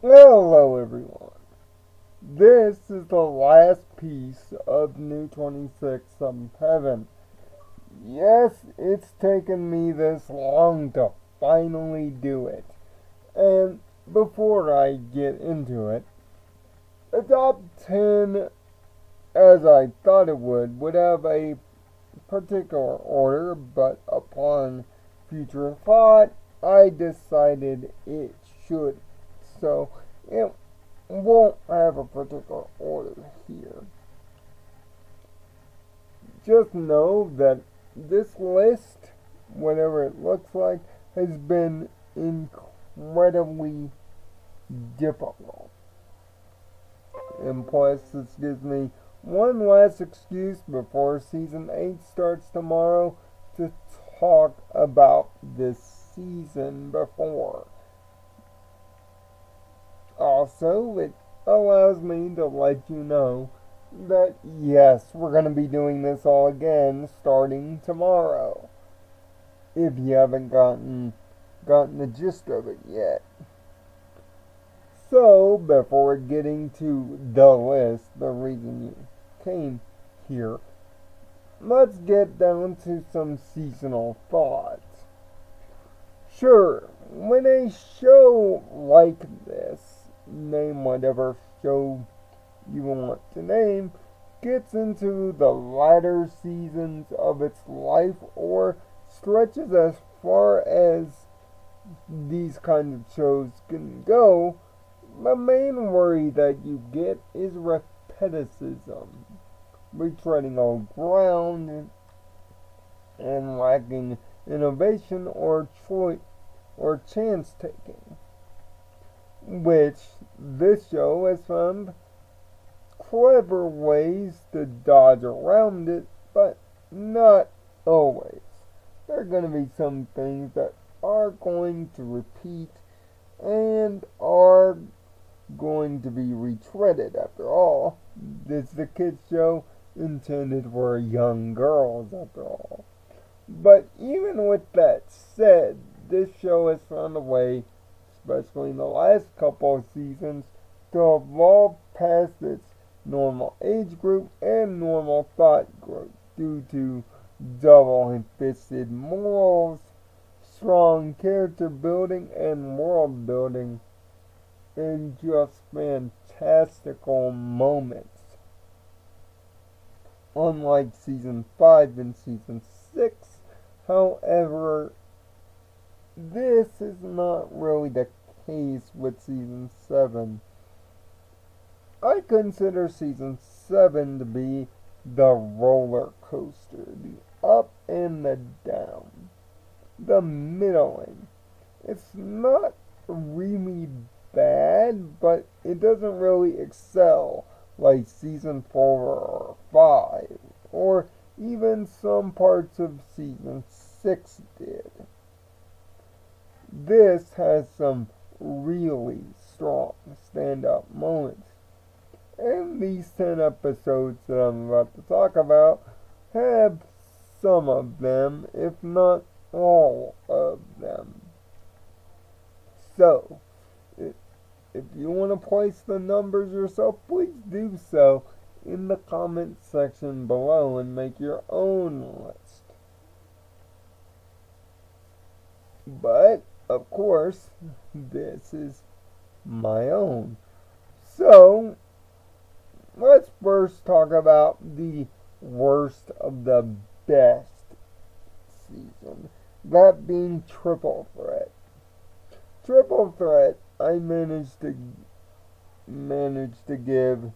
Hello everyone. This is the last piece of New 26 Heaven. Yes, it's taken me this long to finally do it. And before I get into it, the top 10, as I thought it would have a particular order, but upon future thought, I decided it should. So it won't have a particular order here. Just know that this list, whatever it looks like, has been incredibly difficult. And plus, this gives me one last excuse before season 8 starts tomorrow to talk about this season before. Also, it allows me to let you know that yes, we're going to be doing this all again starting tomorrow. If you haven't gotten the gist of it yet. So, before getting to the list, the reason you came here, let's get down to some seasonal thoughts. Sure, when a show like this, name whatever show you want to name, gets into the latter seasons of its life or stretches as far as these kinds of shows can go, the main worry that you get is repeticism, retreading old ground, and lacking innovation or choice or chance taking, which this show has found clever ways to dodge around it, but not always. There are going to be some things that are going to repeat and are going to be retreaded. After all, this is a kids show intended for young girls, after all. But even with that said, this show has found a way, especially in the last couple of seasons, to evolve past its normal age group and normal thought group due to double-fisted morals, strong character building, and world building, and just fantastical moments. Unlike season 5 and season 6, however, this is not really the case with season 7. I consider season 7 to be the roller coaster, the up and the down, the middling. It's not really bad, but it doesn't really excel like season 4 or 5, or even some parts of season 6 did. This has some really strong stand-up moments. And these 10 episodes that I'm about to talk about have some of them, if not all of them. So, if you want to place the numbers yourself, please do so in the comment section below and make your own list. But, of course, this is my own. So, let's first talk about the worst of the best season, that being Triple Threat. Triple Threat, I managed to give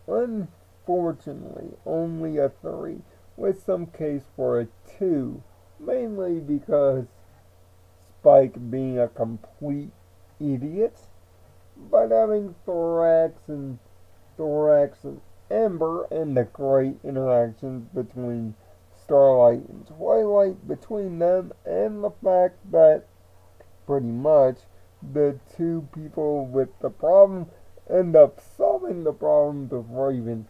unfortunately only a 3, with some case for a 2, mainly because Spike being a complete idiot. But having Thorax and Ember and the great interactions between Starlight and Twilight between them, and the fact that pretty much the two people with the problem end up solving the problem before even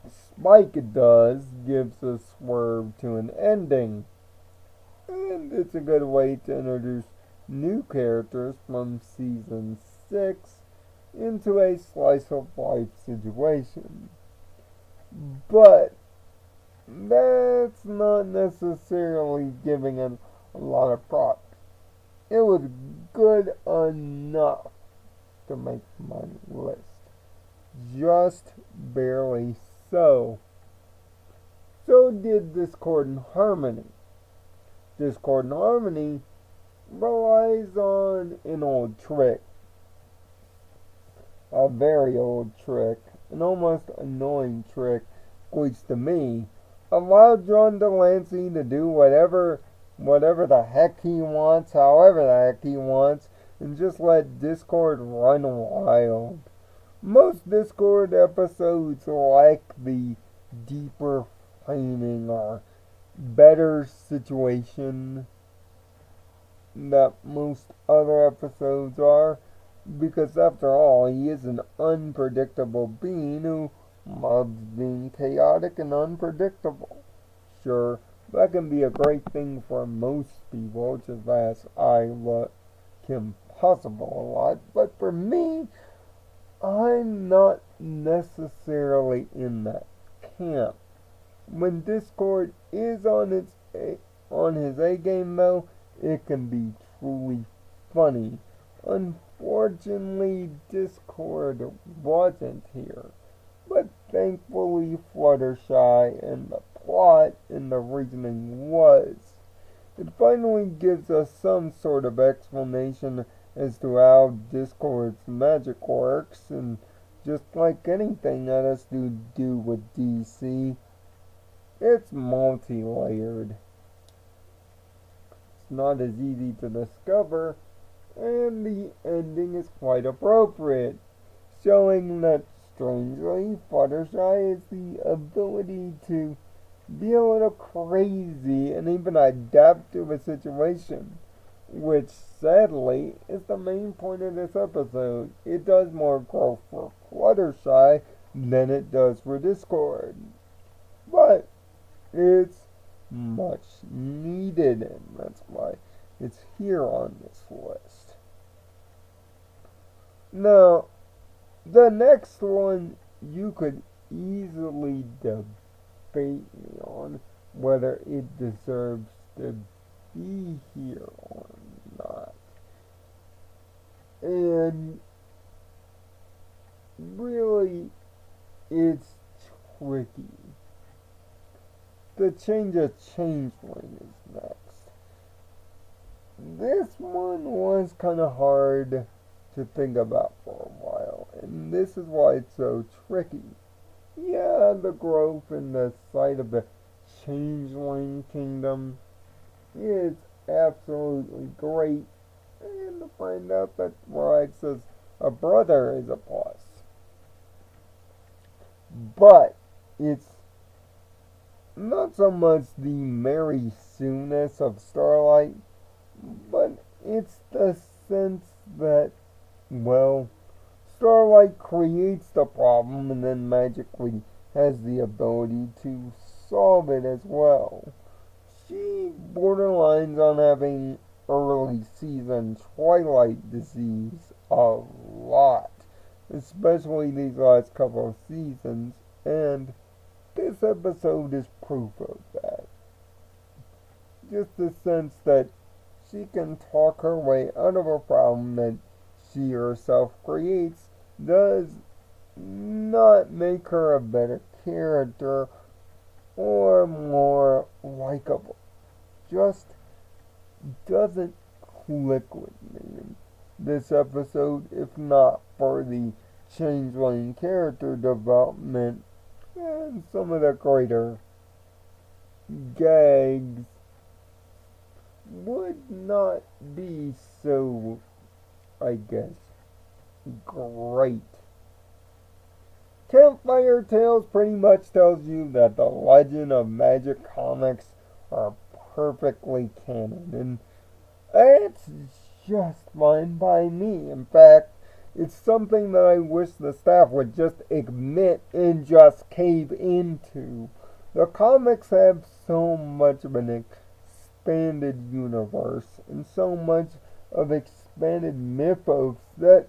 Spike does, gives a swerve to an ending. And it's a good way to introduce new characters from season 6 into a slice of life situation. But that's not necessarily giving it a lot of props. It was good enough to make my list. Just barely so. So did Discord and Harmony. Discord and Harmony relies on an old trick. A very old trick. An almost annoying trick, at least to me. Allowed John Delancey to do whatever the heck he wants, however the heck he wants, and just let Discord run wild. Most Discord episodes lack the deeper framing or better situation that most other episodes are, because after all, he is an unpredictable being who loves being chaotic and unpredictable. Sure, that can be a great thing for most people, just as I like Kim Possible a lot, but for me, I'm not necessarily in that camp. When Discord is on his A game though, it can be truly funny. Unfortunately, Discord wasn't here. But thankfully, Fluttershy and the plot and the reasoning was. It finally gives us some sort of explanation as to how Discord's magic works, and just like anything that has to do with DC, it's multi-layered. It's not as easy to discover, and the ending is quite appropriate, showing that, strangely, Fluttershy has the ability to be a little crazy and even adapt to a situation, which sadly is the main point of this episode. It does more growth for Fluttershy than it does for Discord, but it's much needed, and that's why it's here on this list. Now, the next one you could easily debate me on whether it deserves to be here or not. And really, it's tricky. The Change of Changeling is next. This one was kind of hard to think about for a while, and this is why it's so tricky. Yeah, the growth in the sight of the Changeling Kingdom is absolutely great, and to find out that Bride says a brother is a plus. But it's not so much the Mary Sue-ness of Starlight, but it's the sense that, well, Starlight creates the problem and then magically has the ability to solve it as well. She borderlines on having early season Twilight disease a lot, especially these last couple of seasons, and this episode is proof of that. Just the sense that she can talk her way out of a problem that she herself creates does not make her a better character or more likable. Just doesn't click with me in this episode, if not for the Changeling character development and some of the greater gags would not be so, I guess, great. Campfire Tales pretty much tells you that the Legend of Magic comics are perfectly canon, and it's just fine by me. In fact, it's something that I wish the staff would just admit and just cave into. The comics have so much of an expanded universe and so much of expanded mythos that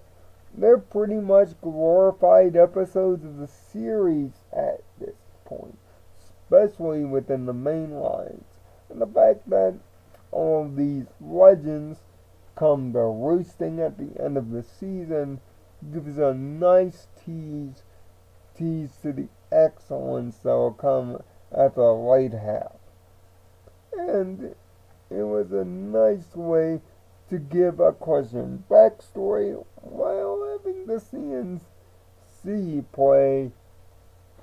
they're pretty much glorified episodes of the series at this point, especially within the main lines. And the fact that all of these legends come to roosting at the end of the season gives a nice tease to the excellence that will come at the late half. And it was a nice way to give a question backstory while having the CNC play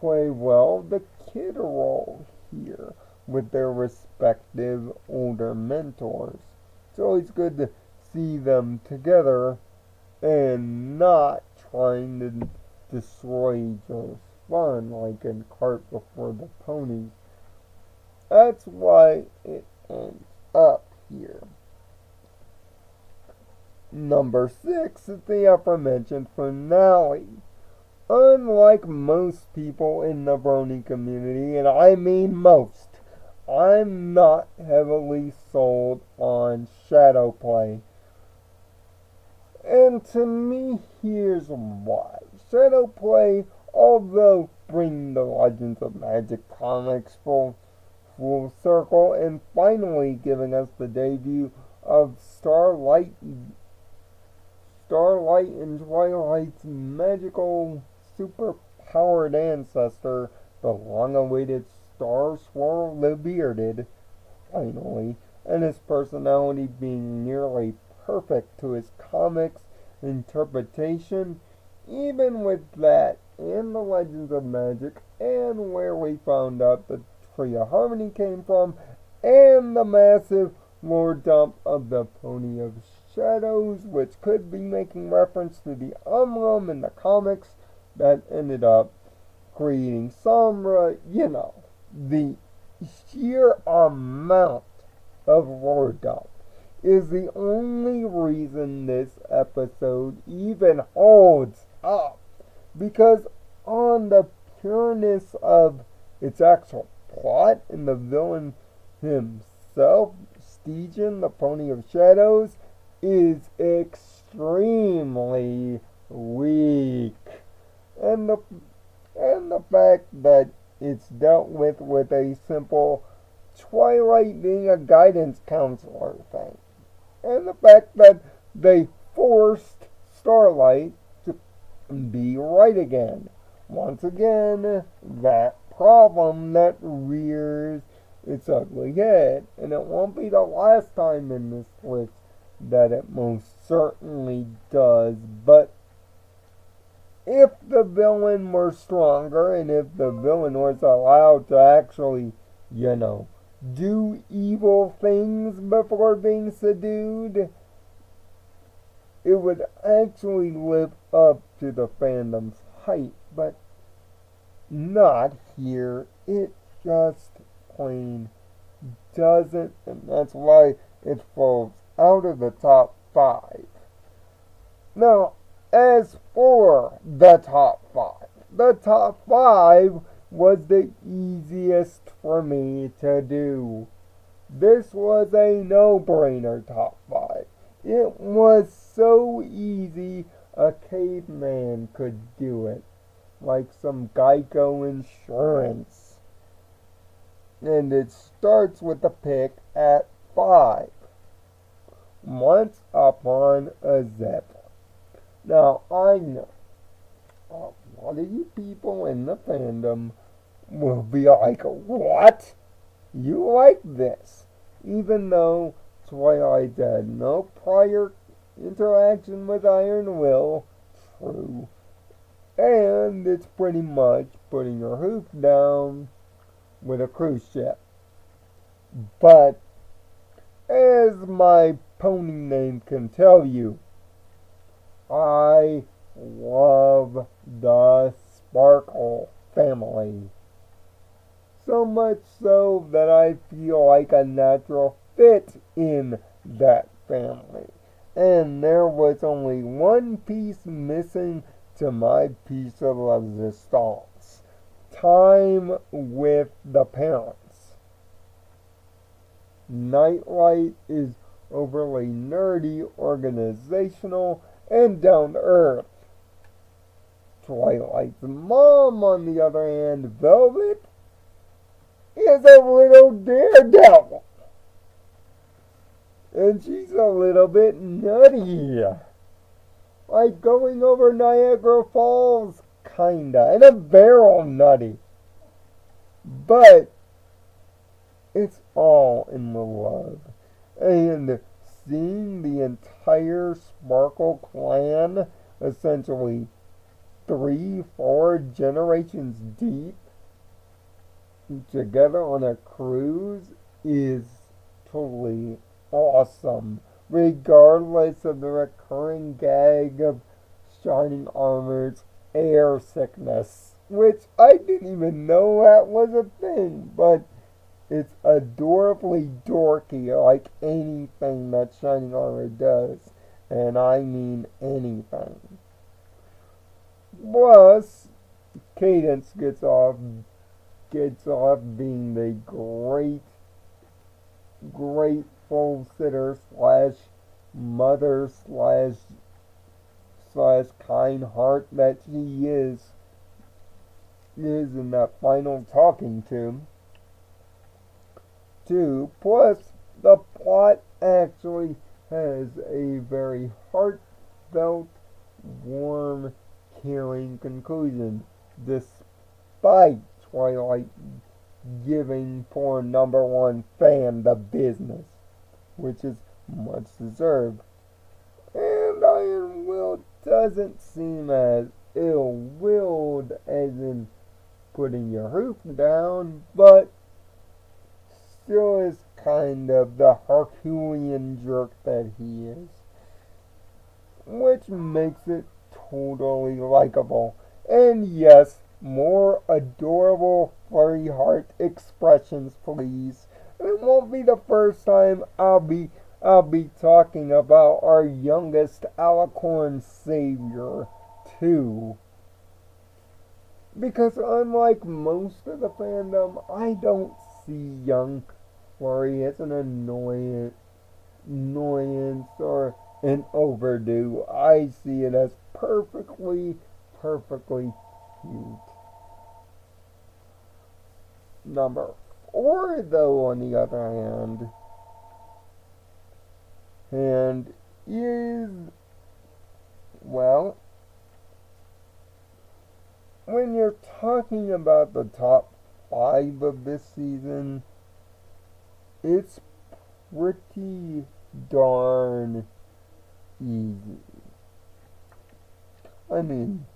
well the kid role here with their respective older mentors. It's always good to see them together and not trying to destroy each other's fun like in Cart Before the Ponies. That's why it ends up here. Number 6 is the aforementioned finale. Unlike most people in the Brony community, and I mean most, I'm not heavily sold on shadow play. And to me, here's why. Shadow play, although bringing the Legends of Magic comics full circle and finally giving us the debut of Starlight and Twilight's magical super-powered ancestor, the long-awaited Star Swirl the Bearded, finally, and his personality being nearly perfect to his comics interpretation. Even with that, and the Legends of Magic, and where we found out the Tree of Harmony came from, and the massive lore dump of the Pony of Shadows, which could be making reference to the Umrum in the comics that ended up creating Sombra. The sheer amount of lore dump is the only reason this episode even holds up. Because on the pureness of its actual plot and the villain himself, Stygian, the Pony of Shadows, is extremely weak. And the fact that it's dealt with a simple Twilight being a guidance counselor thing. And the fact that they forced Starlight to be right again. Once again, that problem that rears its ugly head. And it won't be the last time in this list that it most certainly does. But if the villain were stronger, and if the villain was allowed to actually, do evil things before being subdued, it would actually live up to the fandom's hype, but not here. It just plain doesn't, and that's why it falls out of the top 5. Now, as for the top 5 was the easiest for me to do. This was a no-brainer top 5. It was so easy a caveman could do it, like some Geico insurance. And it starts with the pick at 5. Once Upon a Zeppelin. Now, I know a lot of you people in the fandom will be like, what? You like this? Even though Twilight had no prior interaction with Iron Will, true. And it's pretty much putting your hoof down with a cruise ship. But, as my pony name can tell you, I love the Sparkle family. So much so that I feel like a natural fit in that family. And there was only one piece missing to my piece of resistance. Time with the parents. Nightlight is overly nerdy, organizational, and down to earth. Twilight's mom, on the other hand, Velvet, is a little daredevil. And she's a little bit nutty. Like going over Niagara Falls, kinda. And a barrel nutty. But it's all in the love. And seeing the entire Sparkle clan, essentially 3-4 generations deep, together on a cruise is totally awesome. Regardless of the recurring gag of Shining Armor's air sickness, which I didn't even know that was a thing, but it's adorably dorky like anything that Shining Armor does, and I mean anything. Plus, Cadance gets off being the grateful sitter slash mother slash kind heart that she is in that final talking to. Plus, the plot actually has a very heartfelt, warm, caring conclusion, despite Twilight giving poor number one fan the business, which is much deserved. And Iron Will doesn't seem as ill-willed as in putting your roof down, but still is kind of the Herculean jerk that he is, which makes it totally likable. And yes, more adorable furry heart expressions, please. It won't be the first time I'll be talking about our youngest Alicorn savior too. Because unlike most of the fandom, I don't see young Flurry as an annoyance or an overdue. I see it as perfectly cute. Number 4, though, on the other hand, is, well, when you're talking about the top 5 of this season, it's pretty darn easy. I mean,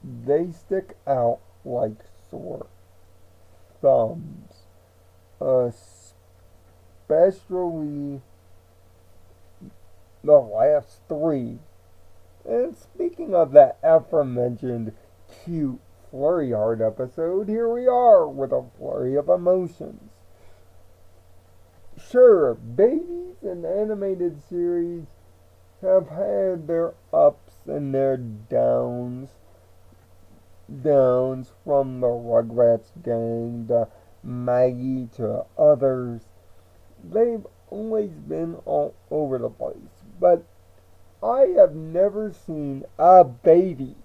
they stick out like sore thumbs, especially the last 3. And speaking of that aforementioned cute Flurry Heart episode, here we are with a flurry of emotions. Sure, babies in animated series have had their ups and their downs from the Rugrats gang to Maggie to others. They've always been all over the place, but I have never seen a baby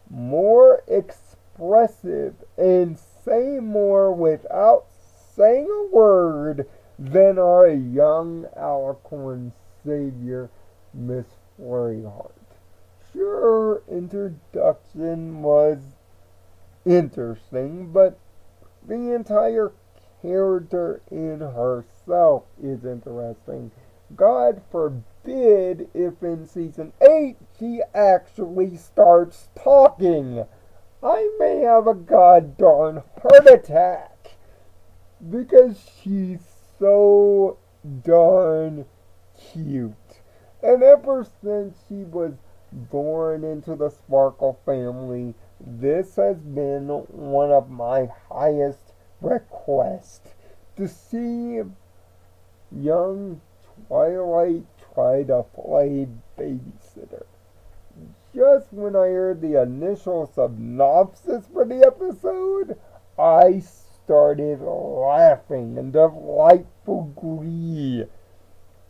more expressive and say more without saying a word than our young Alicorn savior, Miss Flurry Heart. Sure, introduction was interesting, but the entire character in herself is interesting. God forbid if in season 8 she actually starts talking. I may have a goddamn heart attack because she's so darn cute. And ever since she was born into the Sparkle family, this has been one of my highest requests, to see young Twilight try to play babysitter. Just when I heard the initial synopsis for the episode, I started laughing in delightful glee.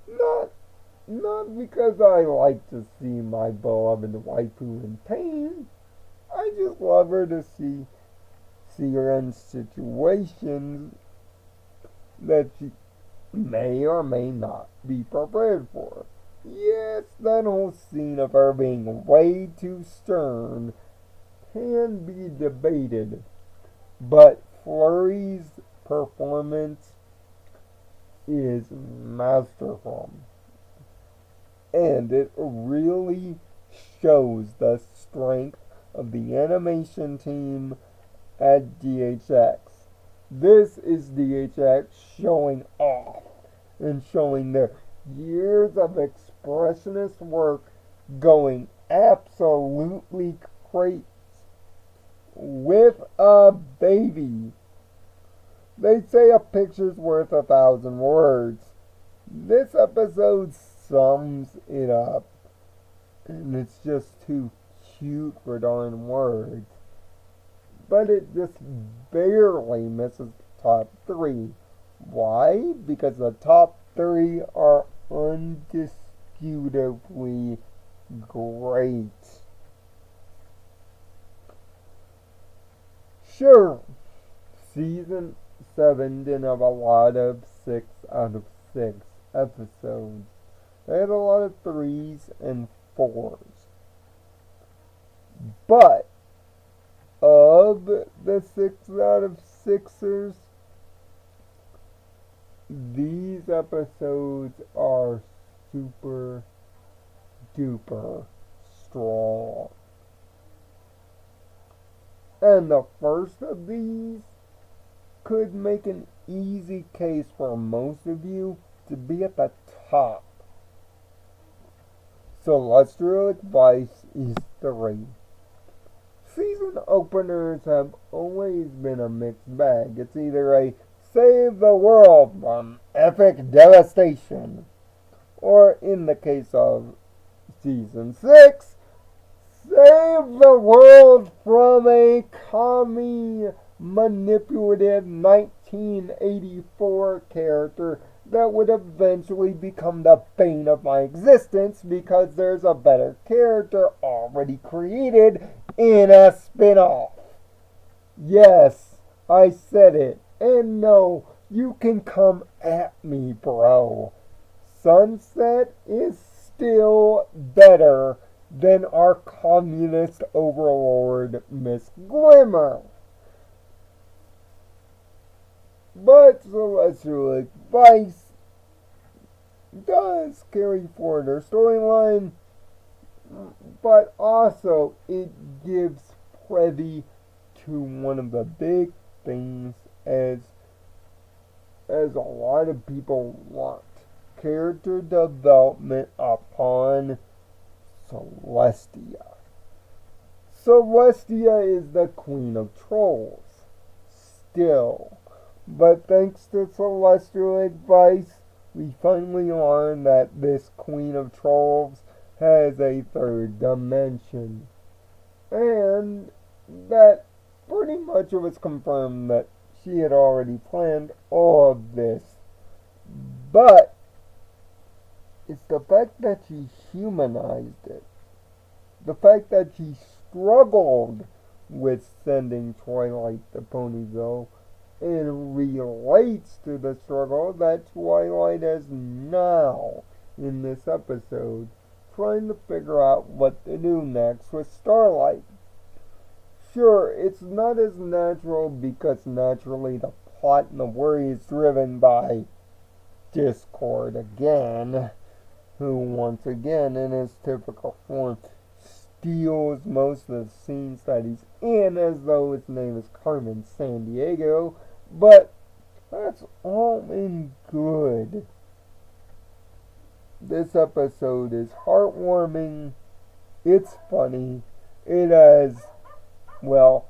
Not not because I like to see my beloved waifu in pain. I just love her to see her in situations that she may or may not be prepared for. Yes, that whole scene of her being way too stern can be debated, but Flurry's performance is masterful, and it really shows the strength of the animation team at DHX. This is DHX showing off and showing their years of expressionist work going absolutely crazy with a baby. They say a picture's worth 1,000 words. This episode sums it up, and it's just too cute for darn words. But it just barely misses the top three. Why? Because the top three are undisputably great. Sure, season 7 didn't have a lot of 6 out of 6 episodes. They had a lot of 3s and 4s. But of the 6 out of 6ers, these episodes are super duper strong. And the first of these could make an easy case for most of you to be at the top. Celestial Advice is 3. Season openers have always been a mixed bag. It's either a save the world from epic devastation, or in the case of season 6, save the world from a commie manipulative 1984 character that would eventually become the bane of my existence because there's a better character already created in a spin-off. Yes, I said it. And no, you can come at me, bro. Sunset is still better than our communist overlord, Miss Glimmer. But Celestial Advice does carry forward her storyline, but also it gives privy to one of the big things as a lot of people want: character development upon Celestia. Celestia is the queen of trolls still, but thanks to Celestial Advice, we finally learn that this queen of trolls has a third dimension, and that pretty much it was confirmed that she had already planned all of this. But it's the fact that she humanized it. The fact that she struggled with sending Twilight to Ponyville and relates to the struggle that Twilight has now in this episode, trying to figure out what to do next with Starlight. Sure, it's not as natural because naturally the plot and the worry is driven by Discord again, who once again in his typical form steals most of the scenes that he's in as though his name is Carmen Sandiego, but that's all in good. This episode is heartwarming, it's funny, it has, well,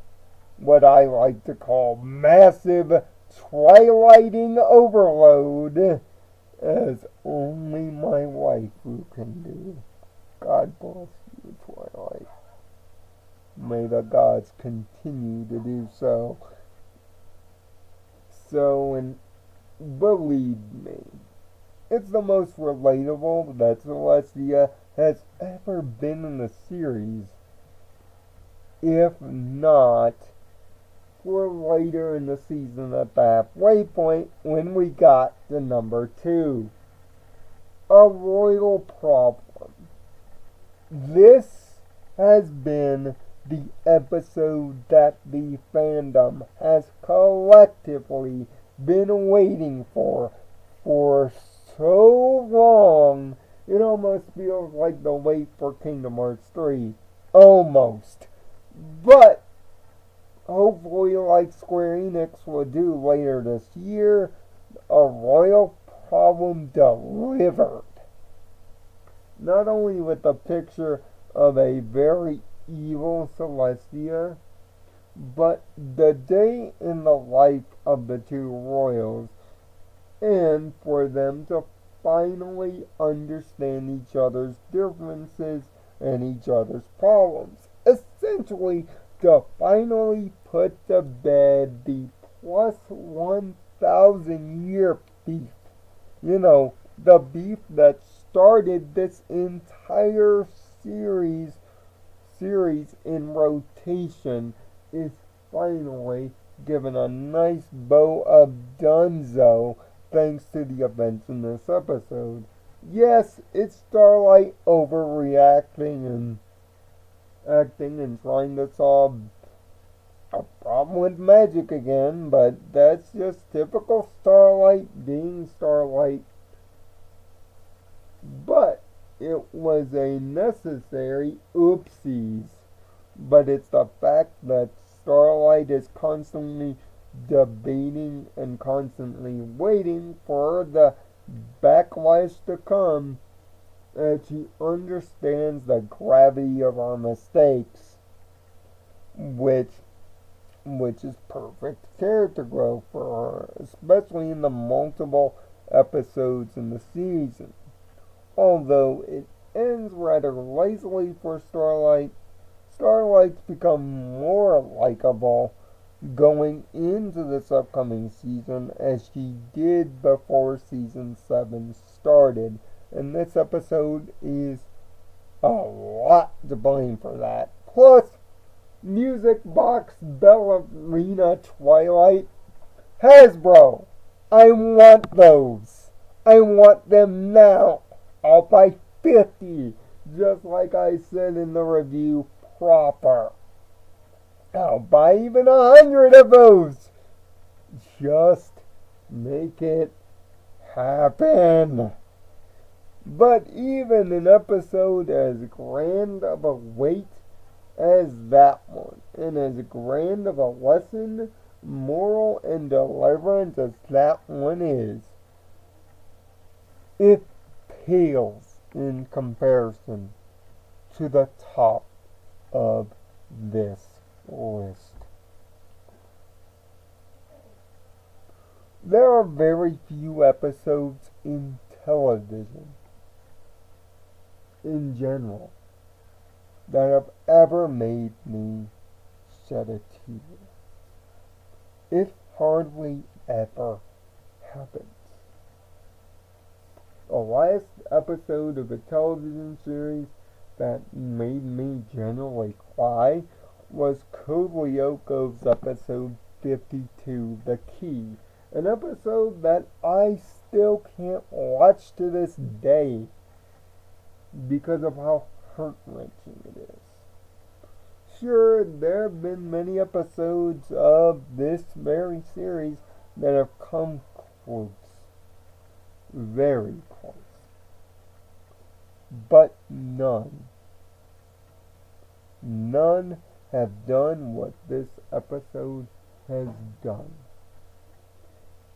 what I like to call massive twilighting overload, as only my waifu can do. God bless you, Twilight. May the gods continue to do so. So, and believe me, It's the most relatable that Celestia has ever been in the series. If not, for later in the season at the halfway point when we got to number 2. A royal problem. This has been the episode that the fandom has collectively been waiting for so long. It almost feels like the wait for Kingdom Hearts 3. Almost. But hopefully, like Square Enix will do later this year, a royal problem delivered. Not only with a picture of a very evil Celestia, but the day in the life of the two royals, and for them to finally understand each other's differences and each other's problems. Essentially, to finally put to bed the plus 1,000 year beef. You know, the beef that started this entire series in rotation is finally given a nice bow of donezo thanks to the events in this episode. Yes, it's Starlight overreacting and acting and trying to solve a problem with magic again, but that's just typical Starlight being Starlight. But it was a necessary oopsies. But it's the fact that Starlight is constantly debating and constantly waiting for the backlash to come as she understands the gravity of our mistakes, which is perfect character growth for her, especially in the multiple episodes in the season. Although it ends rather lazily for Starlight, Starlight's become more likable going into this upcoming season as she did before season 7 started. And this episode is a lot to blame for that. Plus, Music Box Ballerina Twilight. Hasbro! I want those! I want them now! I'll buy 50! Just like I said in the review proper. I'll buy even 100 of those! Just make it happen! But even an episode as grand of a weight as that one, and as grand of a lesson, moral, and deliverance as that one is, it pales in comparison to the top of this list. There are very few episodes in television in general that have ever made me shed a tear. It hardly ever happens. The last episode of a television series that made me genuinely cry was Code Lyoko's episode 52, The Key. An episode that I still can't watch to this day because of how heart-wrenching it is. Sure, there have been many episodes of this very series that have come close. Very close. But none have done what this episode has done.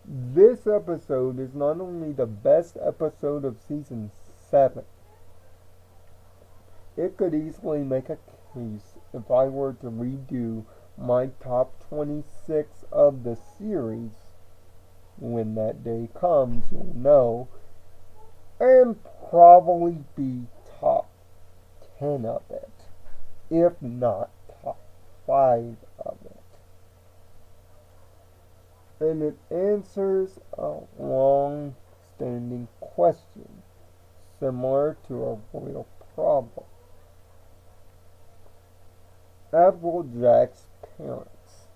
This episode is not only the best episode of season 7, it could easily make a case if I were to redo my top 26 of the series. When that day comes, you'll know, and probably be top 10 of it, if not top 5 of it. And it answers a long-standing question, similar to a real problem. Applejack's parents.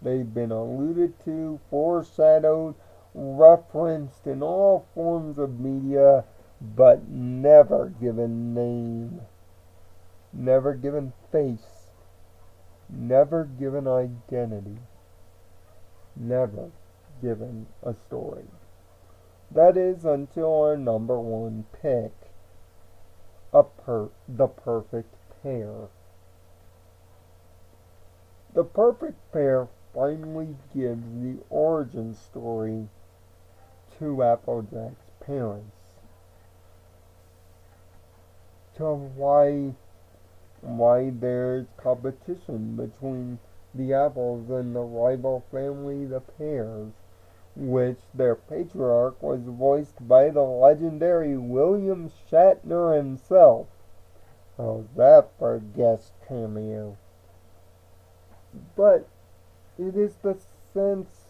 They've been alluded to, foreshadowed, referenced in all forms of media, but never given name, never given face, never given identity, never given a story. That is until our number one pick, the perfect pair. The perfect pair finally gives the origin story to Applejack's parents, to why there's competition between the apples and the rival family, the pears, which their patriarch was voiced by the legendary William Shatner himself. How's that for a guest cameo? But it is the sense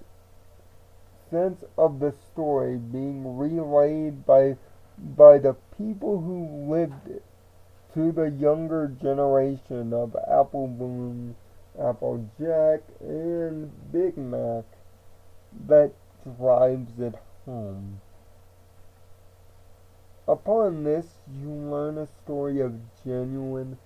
of the story being relayed by the people who lived it to the younger generation of Apple Bloom, Applejack, and Big Mac that drives it home. Upon this, you learn a story of genuine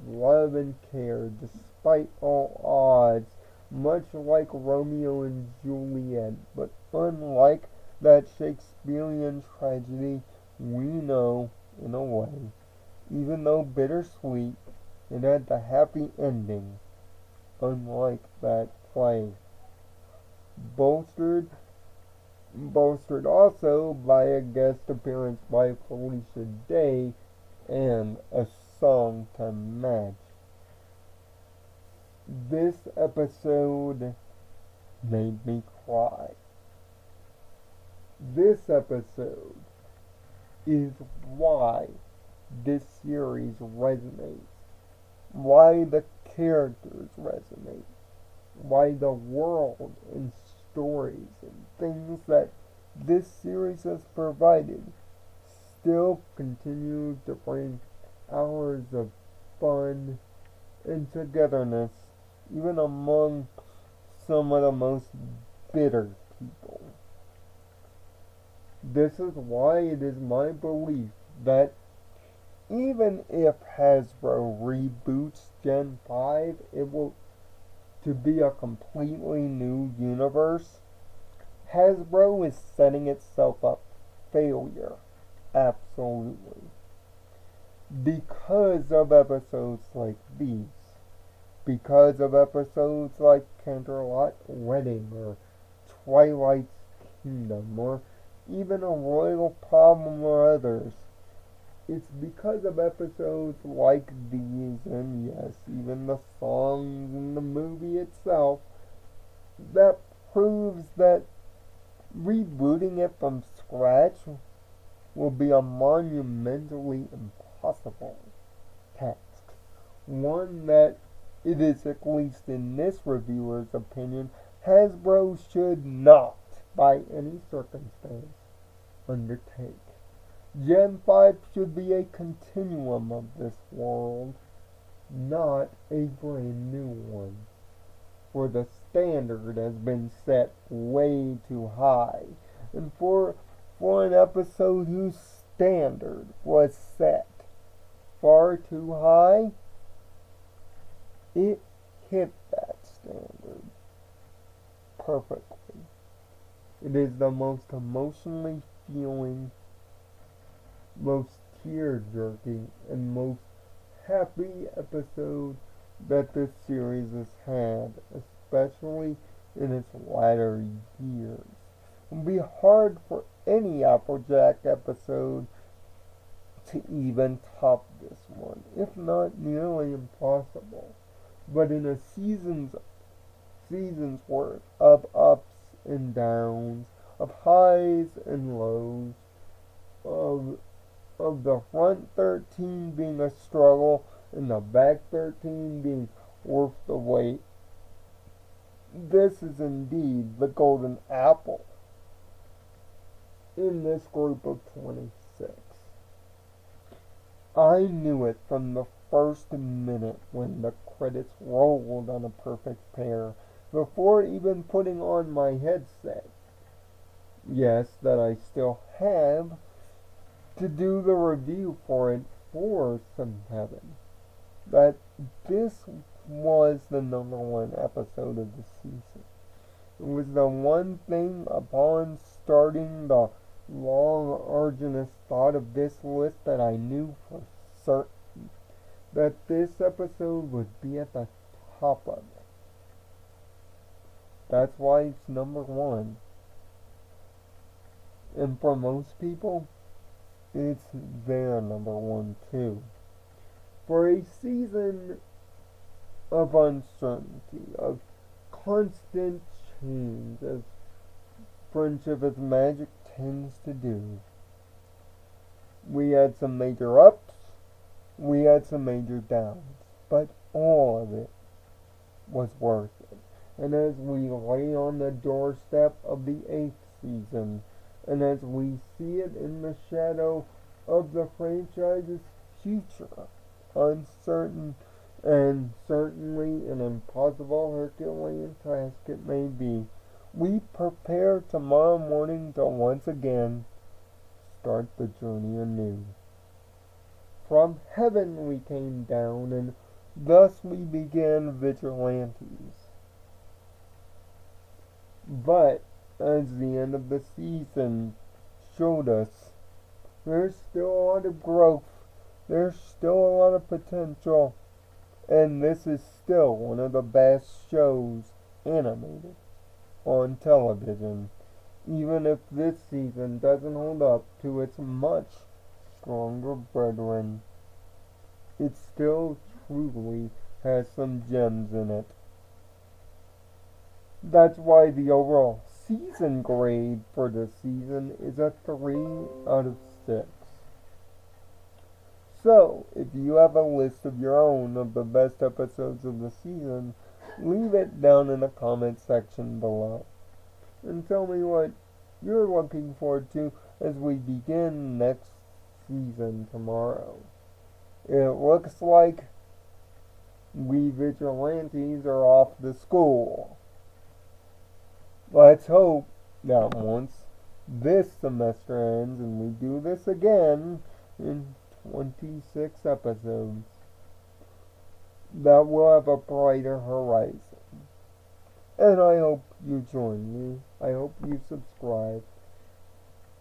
love and care despite all odds, much like Romeo and Juliet, but unlike that Shakespearean tragedy we know in a way. Even though bittersweet, it had the happy ending, unlike that play. Bolstered also by a guest appearance by Felicia Day and a song to match. This episode made me cry. This episode is why this series resonates, why the characters resonate, why the world and stories and things that this series has provided still continue to bring hours of fun and togetherness, even among some of the most bitter people. This is why it is my belief that even if Hasbro reboots Gen 5, it will to be a completely new universe. Hasbro is setting itself up for failure. Absolutely. Because of episodes like these. Because of episodes like Canterlot Wedding or Twilight's Kingdom or even A Royal Problem or others. It's because of episodes like these, and yes, even the songs in the movie itself, that proves that rebooting it from scratch will be a monumentally impossible task. One that it is, at least in this reviewer's opinion, Hasbro should not, by any circumstance, undertake. Gen 5 should be a continuum of this world, not a brand new one. For the standard has been set way too high. And for an episode whose standard was set far too high, it hit that standard perfectly. It is the most emotionally feeling, most tear-jerking, and most happy episode that this series has had, especially in its latter years. It will be hard for any Applejack episode to even top this one, if not nearly impossible. But in a season's worth of ups and downs, of highs and lows, of the front 13 being a struggle and the back 13 being worth the wait, this is indeed the golden apple in this group of 26. I knew it from the first minute when the credits rolled on A Perfect Pair, before even putting on my headset. Yes, that I still have to do the review for it for Some Heaven. That this was the number one episode of the season. It was the one thing upon starting the long, arduous thought of this list that I knew for certain that this episode would be at the top of it. That's why it's number one. And for most people, it's their number one too. For a season of uncertainty, of constant change, as Friendship as Magic tends to do. We had some major ups, we had some major downs, but all of it was worth it. And as we lay on the doorstep of the 8th season, and as we see it in the shadow of the franchise's future, uncertain and certainly an impossible Herculean task it may be, we prepare tomorrow morning to once again start the journey anew. From heaven we came down, and thus we began Vigilantes. But, as the end of the season showed us, there's still a lot of growth, there's still a lot of potential, and this is still one of the best shows animated on television, even if this season doesn't hold up to its much stronger brethren. It still truly has some gems in it. That's why the overall season grade for this season is a 3 out of 6. So, if you have a list of your own of the best episodes of the season, leave it down in the comment section below. And tell me what you're looking forward to as we begin next season tomorrow. It looks like we Vigilantes are off to school. Let's hope that once this semester ends and we do this again in 26 episodes, that we'll have a brighter horizon. And I hope you join me. I hope you subscribe.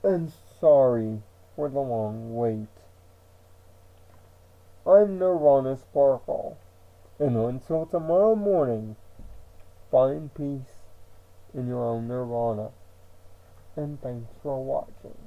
And sorry for the long wait. I'm Nirvana Sparkle. And until tomorrow morning, find peace in your own Nirvana. And thanks for watching.